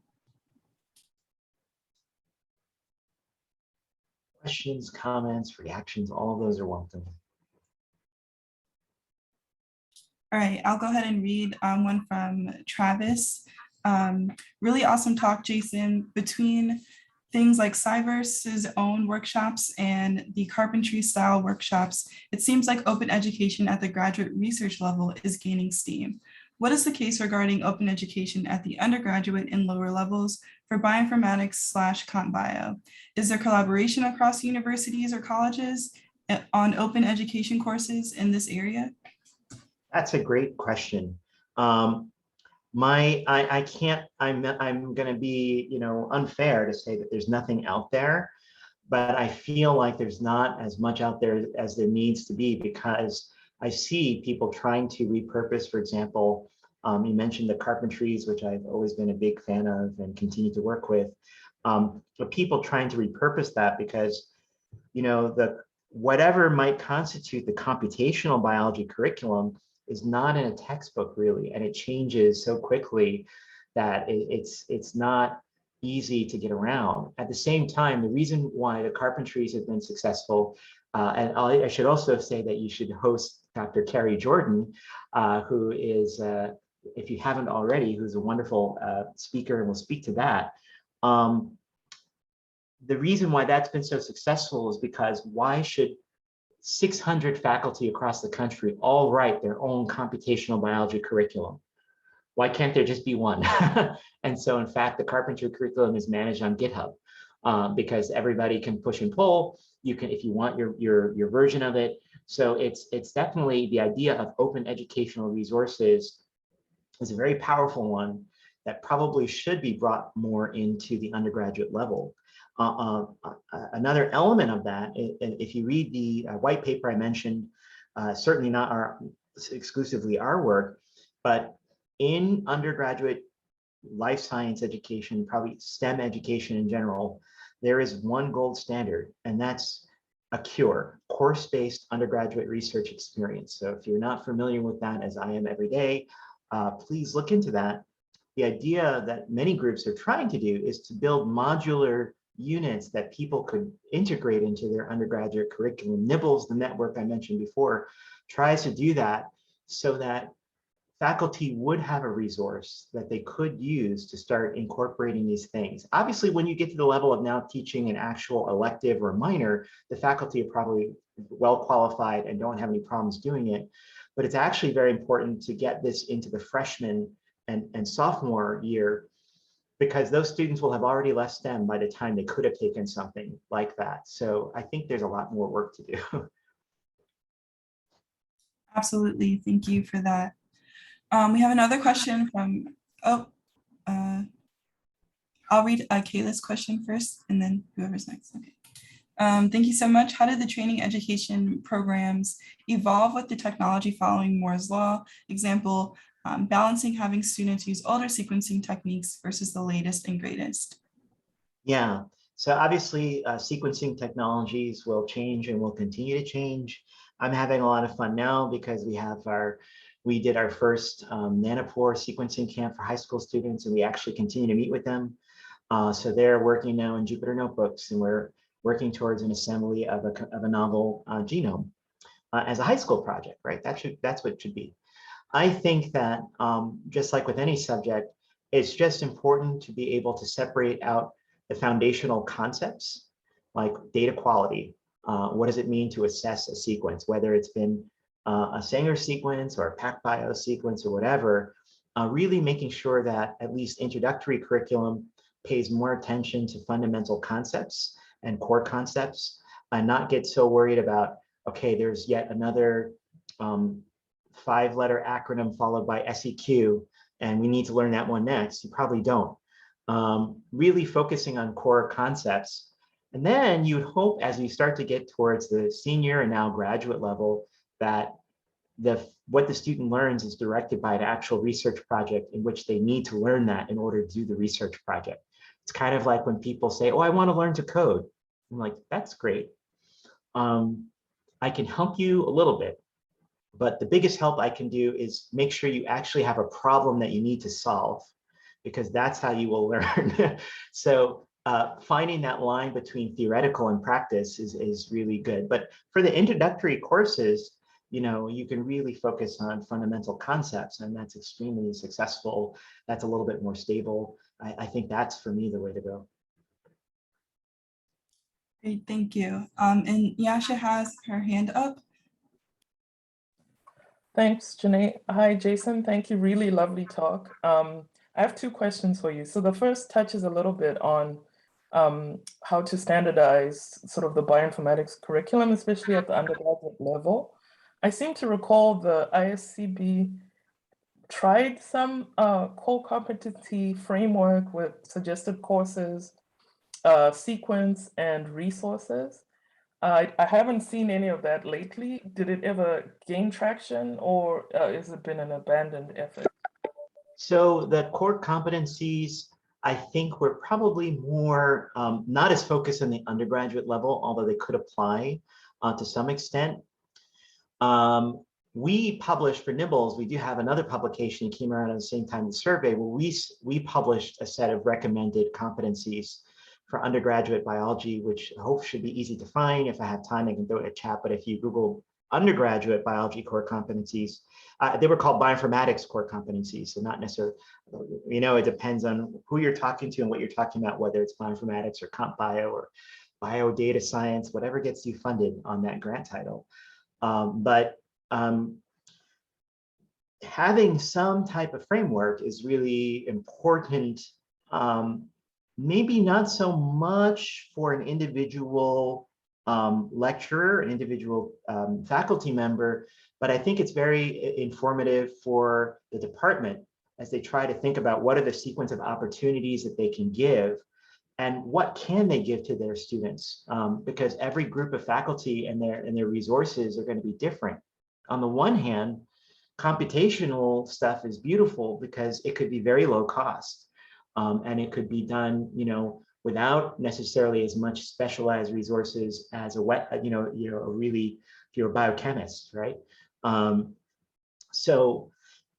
Questions, comments, reactions, all of those are welcome. All right, I'll go ahead and read one from Travis. Really awesome talk, Jason. Between things like CyVerse's own workshops and the carpentry style workshops, it seems like open education at the graduate research level is gaining steam. What is the case regarding open education at the undergraduate and lower levels for bioinformatics/comp bio? Is there collaboration across universities or colleges on open education courses in this area? That's a great question. I'm going to be, unfair to say that there's nothing out there, but I feel like there's not as much out there as there needs to be, because I see people trying to repurpose, for example, you mentioned the carpentries, which I've always been a big fan of and continue to work with, but people trying to repurpose that because, whatever might constitute the computational biology curriculum is not in a textbook really, and it changes so quickly that it's not easy to get around. At the same time, the reason why the carpentries have been successful, and I should also say that you should host Dr. Carrie Jordan, who is, if you haven't already, who's a wonderful speaker and will speak to that. The reason why that's been so successful is because why should 600 faculty across the country all write their own computational biology curriculum? Why can't there just be one? And so in fact, the carpentry curriculum is managed on GitHub because everybody can push and pull. You can, if you want your version of it. So it's definitely the idea of open educational resources is a very powerful one that probably should be brought more into the undergraduate level. Another element of that, if you read the white paper I mentioned, certainly not exclusively our work, but in undergraduate life science education, probably STEM education in general, there is one gold standard, and that's a CURE, course-based undergraduate research experience. So if you're not familiar with that, as I am every day, please look into that. The idea that many groups are trying to do is to build modular units that people could integrate into their undergraduate curriculum. Nibbles, the network I mentioned before, tries to do that so that faculty would have a resource that they could use to start incorporating these things. Obviously, when you get to the level of now teaching an actual elective or minor, the faculty are probably well qualified and don't have any problems doing it. But it's actually very important to get this into the freshman and sophomore year, because those students will have already left STEM by the time they could have taken something like that. So I think there's a lot more work to do. Absolutely. Thank you for that. We have another question from, I'll read Kayla's question first and then whoever's next. Okay. Thank you so much. How did the training education programs evolve with the technology following Moore's law? Example, balancing having students use older sequencing techniques versus the latest and greatest. Yeah, so obviously sequencing technologies will change and will continue to change. I'm having a lot of fun now because we did our first nanopore sequencing camp for high school students, and we actually continue to meet with them. So they're working now in Jupyter notebooks, and we're working towards an assembly of a novel genome as a high school project, right? That's what it should be. I think that just like with any subject, it's just important to be able to separate out the foundational concepts like data quality. What does it mean to assess a sequence, whether it's been a Sanger sequence or a PacBio sequence or whatever, really making sure that at least introductory curriculum pays more attention to fundamental concepts and core concepts, and not get so worried about, okay, there's yet another 5-letter acronym followed by SEQ, and we need to learn that one next. You probably don't. Really focusing on core concepts. And then you'd hope as we start to get towards the senior and now graduate level that what the student learns is directed by an actual research project in which they need to learn that in order to do the research project. It's kind of like when people say, oh, I want to learn to code. I'm like, that's great. I can help you a little bit, but the biggest help I can do is make sure you actually have a problem that you need to solve, because that's how you will learn. So finding that line between theoretical and practice is really good. But for the introductory courses, you can really focus on fundamental concepts, and that's extremely successful. That's a little bit more stable. I think that's, for me, the way to go. Great, thank you. And Yasha has her hand up. Thanks, Janae. Hi, Jason. Thank you. Really lovely talk. I have 2 questions for you. So the first touches a little bit on how to standardize sort of the bioinformatics curriculum, especially at the undergraduate level. I seem to recall the ISCB tried some core competency framework with suggested courses, sequence, and resources. I haven't seen any of that lately. Did it ever gain traction, or has it been an abandoned effort? So the core competencies, I think, were probably more not as focused on the undergraduate level, although they could apply to some extent. We published for Nibbles, we do have another publication that came around at the same time, the survey, where we published a set of recommended competencies for undergraduate biology, which I hope should be easy to find. If I have time, I can throw it in chat, but if you Google undergraduate biology core competencies, they were called bioinformatics core competencies. So not necessarily, it depends on who you're talking to and what you're talking about, whether it's bioinformatics or comp bio or bio data science, whatever gets you funded on that grant title. But having some type of framework is really important. Maybe not so much for an individual lecturer, an individual faculty member, but I think it's very informative for the department as they try to think about what are the sequence of opportunities that they can give and what can they give to their students, because every group of faculty and their resources are going to be different. On the one hand, computational stuff is beautiful because it could be very low cost, and it could be done, without necessarily as much specialized resources as a really, if you're a biochemist, right? So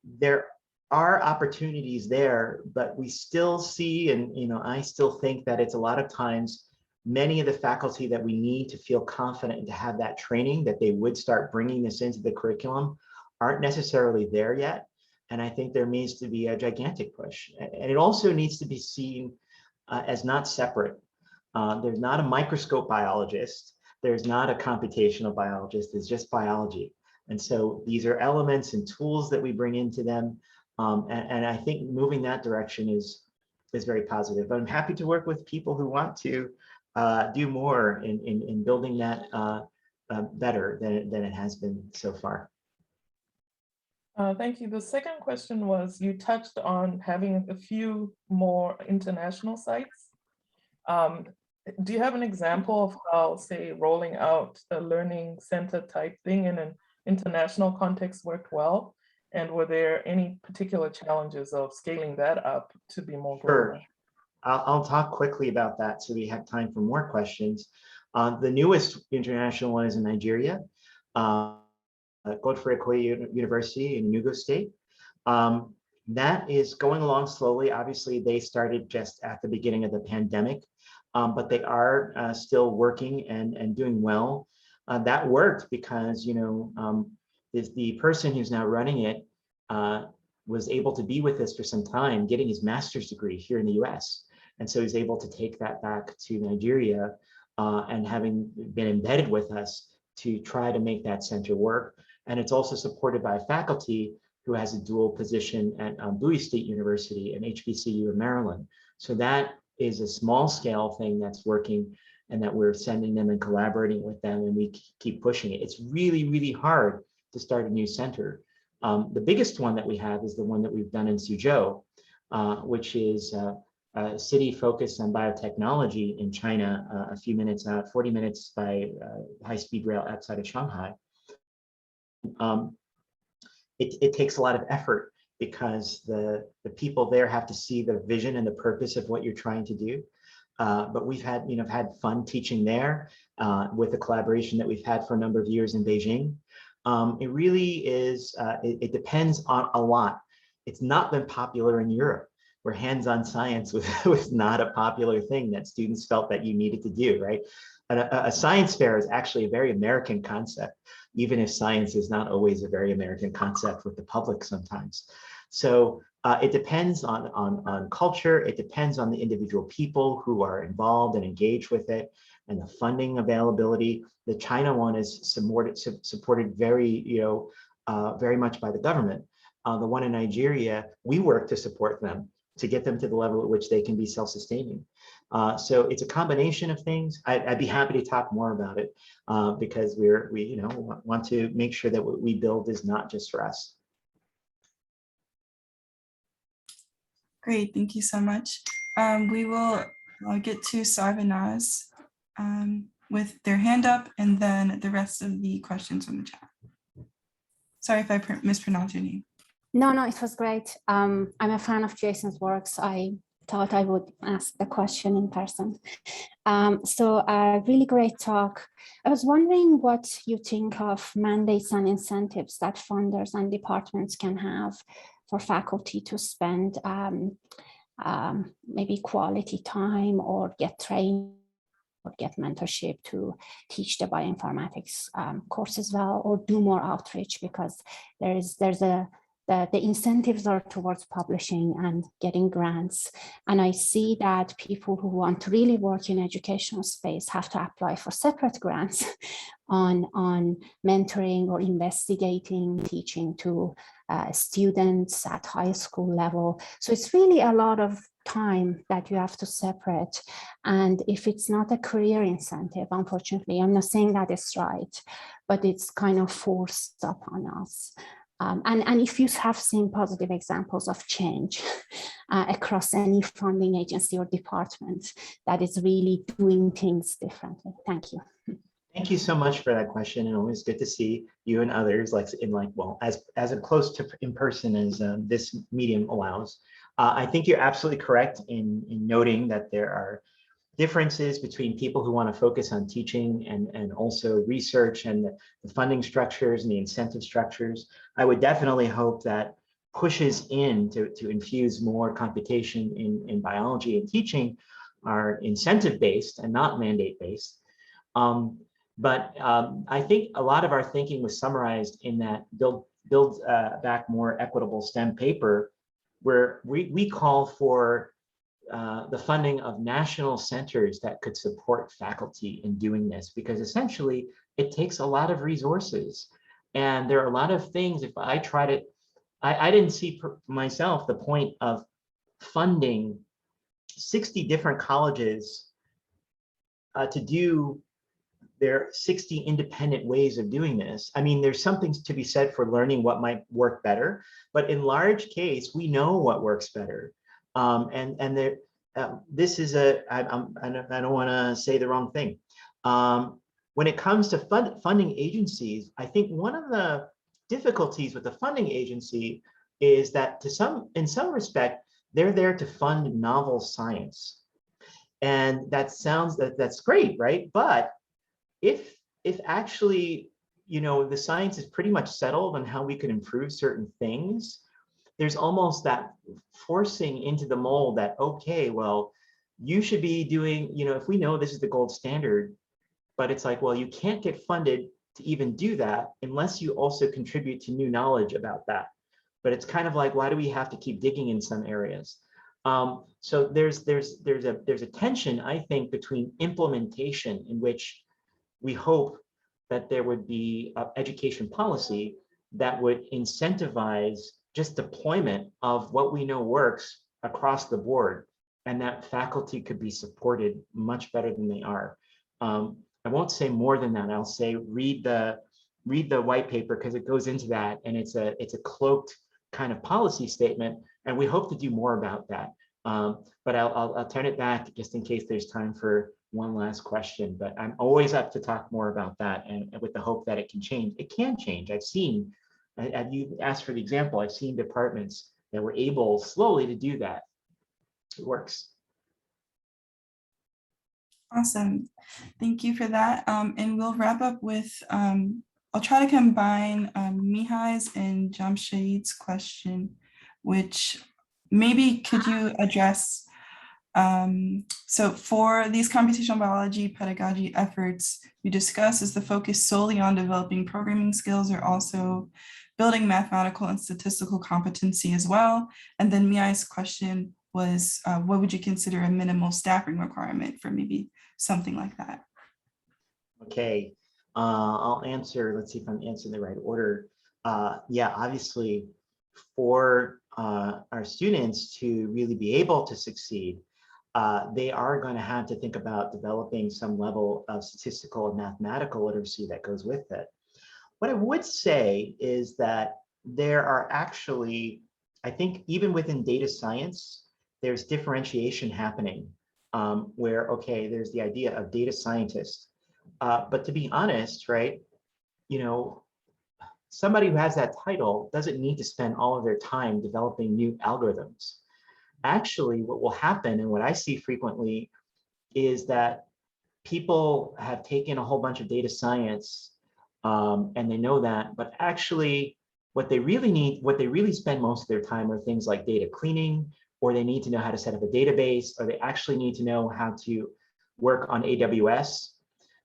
there are opportunities there, but we still see, and I still think that it's a lot of times many of the faculty that we need to feel confident and to have that training, that they would start bringing this into the curriculum, aren't necessarily there yet. And I think there needs to be a gigantic push. And it also needs to be seen as not separate. There's not a microscope biologist. There's not a computational biologist. It's just biology. And so these are elements and tools that we bring into them. And I think moving that direction is very positive. But I'm happy to work with people who want to do more in building that better than it has been so far. Thank you. The second question was, you touched on having a few more international sites. Do you have an example of how, say, rolling out a learning center type thing in an international context worked well? And were there any particular challenges of scaling that up to be more global? Sure. I'll talk quickly about that so we have time for more questions. The newest international one is in Nigeria. Godfrey Okoye University in Enugu State. That is going along slowly. Obviously, they started just at the beginning of the pandemic, but they are still working and doing well. That worked because the person who's now running it was able to be with us for some time, getting his master's degree here in the US. And so he's able to take that back to Nigeria, and having been embedded with us to try to make that center work. And it's also supported by faculty who has a dual position at Bowie State University and HBCU in Maryland. So that is a small scale thing that's working, and that we're sending them and collaborating with them, and we keep pushing it. It's really, really hard to start a new center. The biggest one that we have is the one that we've done in Suzhou, which is a city focused on biotechnology in China, a few minutes out, 40 minutes by high-speed rail outside of Shanghai. It takes a lot of effort because the people there have to see the vision and the purpose of what you're trying to do. But we've had fun teaching there with the collaboration that we've had for a number of years in Beijing. It really is, it depends on a lot. It's not been popular in Europe, where hands-on science was not a popular thing that students felt that you needed to do, right? A science fair is actually a very American concept, even if science is not always a very American concept with the public sometimes. So it depends on culture, it depends on the individual people who are involved and engaged with it, and the funding availability. The China one is supported very, very much by the government. The one in Nigeria, we work to support them, to get them to the level at which they can be self-sustaining. So it's a combination of things. I'd be happy to talk more about it because we want to make sure that what we build is not just for us. Great, thank you so much. We will get to Sav and Naz with their hand up, and then the rest of the questions from the chat. Sorry if I mispronounced your name. No, it was great. I'm a fan of Jason's works. I thought I would ask the question in person. So a really great talk. I was wondering what you think of mandates and incentives that funders and departments can have for faculty to spend maybe quality time or get trained or get mentorship to teach the bioinformatics course as well, or do more outreach, because the incentives are towards publishing and getting grants. And I see that people who want to really work in educational space have to apply for separate grants on mentoring or investigating, teaching to students at high school level. So it's really a lot of time that you have to separate. And if it's not a career incentive, unfortunately, I'm not saying that it's right, but it's kind of forced upon us. And if you have seen positive examples of change across any funding agency or department that is really doing things differently. Thank you. Thank you so much for that question, and always good to see you and others well, as close to in person as this medium allows. I think you're absolutely correct in noting that there are differences between people who want to focus on teaching and also research and the funding structures and the incentive structures. I would definitely hope that pushes in to infuse more computation in biology and teaching are incentive-based and not mandate-based. But I think a lot of our thinking was summarized in that Build Back More Equitable STEM paper, where we call for the funding of national centers that could support faculty in doing this, because essentially it takes a lot of resources. And there are a lot of things, if I tried it, I didn't see myself the point of funding 60 different colleges to do their 60 independent ways of doing this. I mean, there's something to be said for learning what might work better, but in large case, we know what works better. This is I don't want to say the wrong thing. When it comes to funding agencies, I think one of the difficulties with the funding agency is that in some respect, they're there to fund novel science. And that's great, right? But if actually, the science is pretty much settled on how we can improve certain things, there's almost that forcing into the mold that, okay, well, you should be doing, if we know this is the gold standard, but it's like, well, you can't get funded to even do that unless you also contribute to new knowledge about that. But it's kind of like, why do we have to keep digging in some areas? So there's a tension, I think, between implementation, in which we hope that there would be education policy that would incentivize just deployment of what we know works across the board, and that faculty could be supported much better than they are. I won't say more than that. I'll say read the white paper, because it goes into that, and it's a cloaked kind of policy statement, and we hope to do more about that. But I'll turn it back just in case there's time for one last question. But I'm always up to talk more about that, and with the hope that it can change. It can change. I've seen, as you asked for the example, I've seen departments that were able slowly to do that. It works. Awesome. Thank you for that. And we'll wrap up with, I'll try to combine Mihai's and Jamshid's question, which maybe could you address? So for these computational biology pedagogy efforts you discuss, is the focus solely on developing programming skills, or also building mathematical and statistical competency as well? And then Mihai's question was, what would you consider a minimal staffing requirement for maybe something like that? Okay, I'll answer. Let's see if I'm answering the right order. Yeah, obviously, for our students to really be able to succeed, they are going to have to think about developing some level of statistical and mathematical literacy that goes with it. What I would say is that there are actually, I think even within data science, there's differentiation happening, where, okay, there's the idea of data scientist. But to be honest, right, somebody who has that title doesn't need to spend all of their time developing new algorithms. Actually, what will happen, and what I see frequently, is that people have taken a whole bunch of data science, and they know that, but actually what they really spend most of their time are things like data cleaning, or they need to know how to set up a database, or they actually need to know how to work on AWS.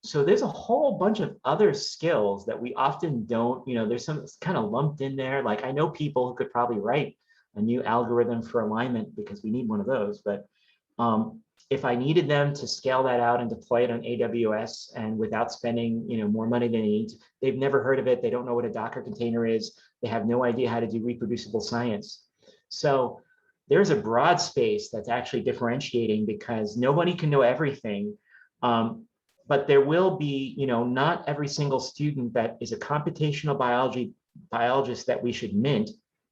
So there's a whole bunch of other skills that we often don't, there's some kind of lumped in there. Like, I know people who could probably write a new algorithm for alignment, because we need one of those. But if I needed them to scale that out and deploy it on AWS, and without spending more money than they need, they've never heard of it. They don't know what a Docker container is. They have no idea how to do reproducible science. So there's a broad space that's actually differentiating, because nobody can know everything. But there will be, not every single student that is a computational biology biologist that we should mint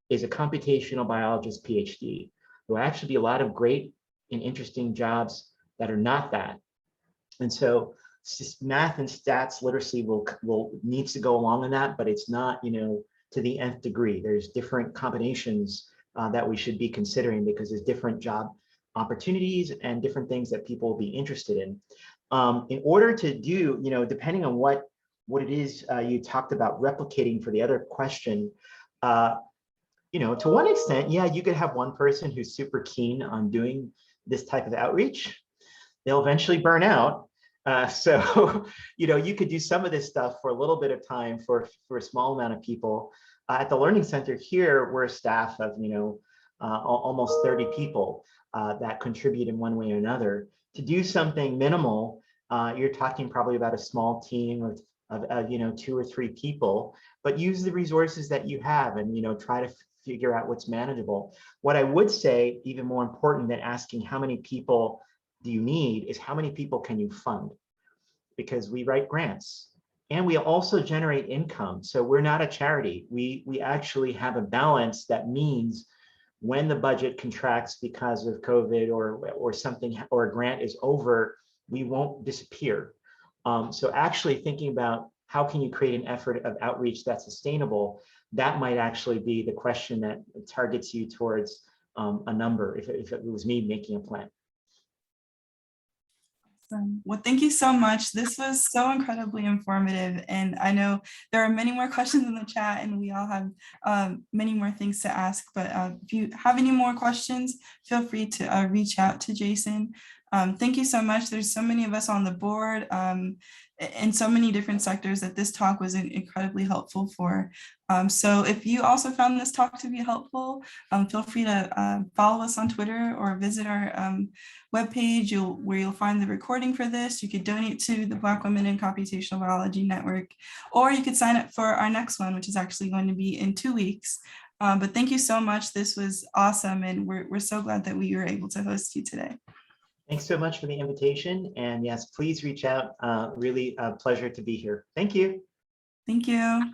is a computational biologist PhD. There will actually be a lot of great and interesting jobs that are not that. And so math and stats literacy needs to go along in that, but it's not, to the nth degree. There's different combinations that we should be considering because there's different job opportunities and different things that people will be interested in. In order to do, depending on what it is you talked about replicating for the other question, to one extent, yeah, you could have one person who's super keen on doing this type of outreach. They'll eventually burn out. So, you could do some of this stuff for a little bit of time for a small amount of people. At the Learning Center here, we're a staff of, almost 30 people that contribute in one way or another. To do something minimal, you're talking probably about a small team of 2 or 3 people, but use the resources that you have and, try to figure out what's manageable. What I would say, even more important than asking how many people do you need, is how many people can you fund? Because we write grants and we also generate income. So we're not a charity. We actually have a balance that means when the budget contracts because of COVID or something, or a grant is over, we won't disappear. So actually thinking about how can you create an effort of outreach that's sustainable, that might actually be the question that targets you towards a number if it was me making a plan. Well, thank you so much. This was so incredibly informative. And I know there are many more questions in the chat and we all have many more things to ask. But if you have any more questions, feel free to reach out to Jason. Thank you so much. There's so many of us on the board in so many different sectors that this talk was incredibly helpful for. So if you also found this talk to be helpful, feel free to follow us on Twitter or visit our webpage where you'll find the recording for this. You could donate to the Black Women in Computational Biology Network, or you could sign up for our next one, which is actually going to be in 2 weeks. But thank you so much. This was awesome. And we're so glad that we were able to host you today. Thanks so much for the invitation. And yes, please reach out. Really a pleasure to be here. Thank you. Thank you.